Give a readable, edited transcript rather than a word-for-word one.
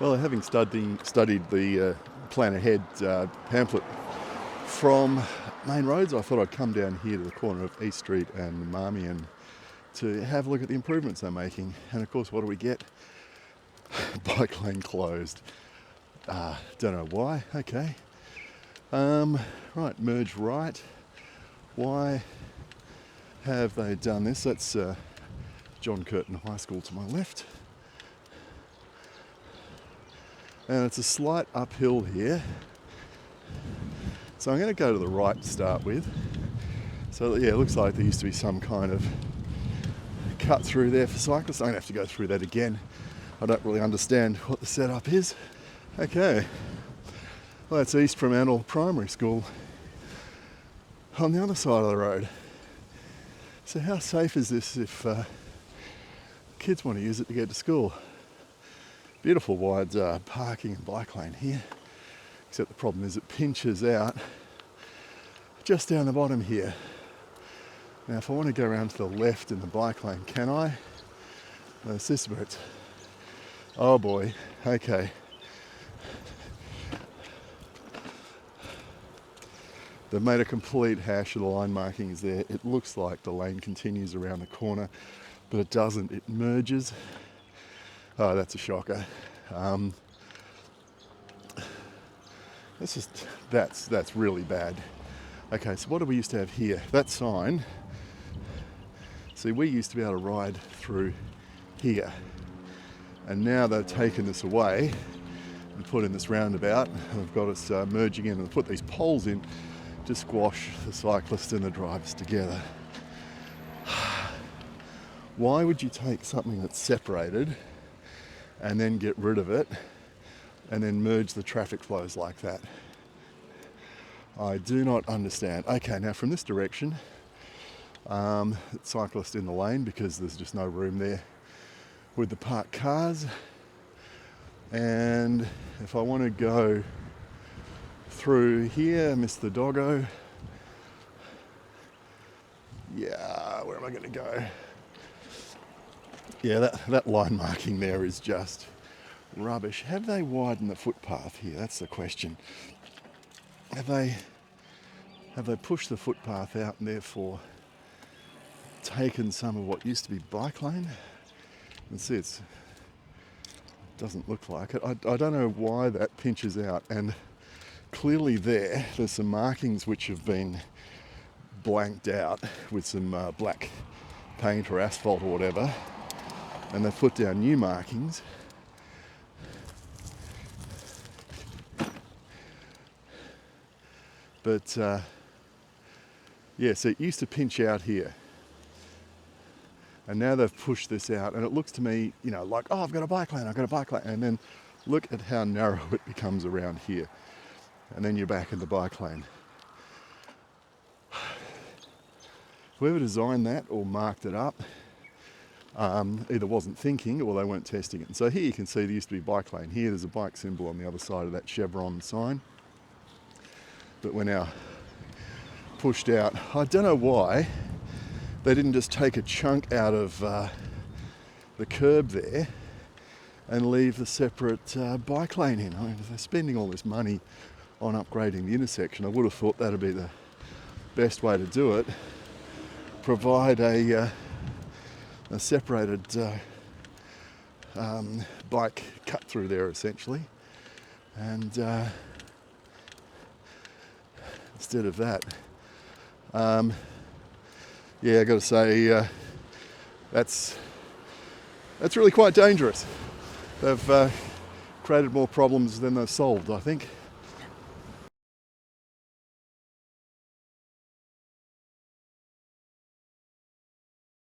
Well, having studied the Plan Ahead pamphlet from main roads, I thought I'd come down here to the corner of East Street and Marmion to have a look at the improvements they're making. And of course, what do we get? Bike lane closed. Don't know why. Okay. Right, merge right. Why have they done this? That's John Curtin High School to my left. And it's a slight uphill here. So I'm going to go to the right to start with. So yeah, it looks like there used to be some kind of cut through there for cyclists. I'm going to have to go through that again. I don't really understand what the setup is. Okay, well, that's East Fremantle Primary School on the other side of the road. So how safe is this if kids want to use it to get to school? Beautiful wide parking and bike lane here, except the problem is it pinches out just down the bottom here. Now if I want to go around to the left in the bike lane, can I? That's this bit. Oh boy, okay. They've made a complete hash of the line markings there. It looks like the lane continues around the corner, but it doesn't, it merges. Oh, that's a shocker. That's really bad. Okay, so what do we used to have here? That sign. See, we used to be able to ride through here, and now they've taken this away and put in this roundabout, and they've got us merging in and put these poles in to squash the cyclists and the drivers together. Why would you take something that's separated and then get rid of it and then merge the traffic flows like that? I do not understand. Okay, now from this direction, cyclist in the lane because there's just no room there with the parked cars. And if I want to go through here, miss the doggo. Yeah, where am I going to go? Yeah, that line marking there is just rubbish. Have they widened the footpath here? That's the question. Have they pushed the footpath out and therefore taken some of what used to be bike lane? You can see it doesn't look like it. I don't know why that pinches out, and clearly there's some markings which have been blanked out with some black paint or asphalt or whatever, and they've put down new markings. But yeah, so it used to pinch out here, and now they've pushed this out, and it looks to me, like, oh, I've got a bike lane, and then look at how narrow it becomes around here, and then you're back in the bike lane. Whoever designed that or marked it up either wasn't thinking or they weren't testing it. And so here you can see there used to be a bike lane here. There's a bike symbol on the other side of that chevron sign, but we're now pushed out. I don't know why they didn't just take a chunk out of the curb there and leave the separate bike lane in. I mean, if they're spending all this money on upgrading the intersection, I would have thought that'd be the best way to do it. Provide a separated bike cut through there essentially, and instead of that, yeah, I got to say that's really quite dangerous. They've created more problems than they've solved, I think.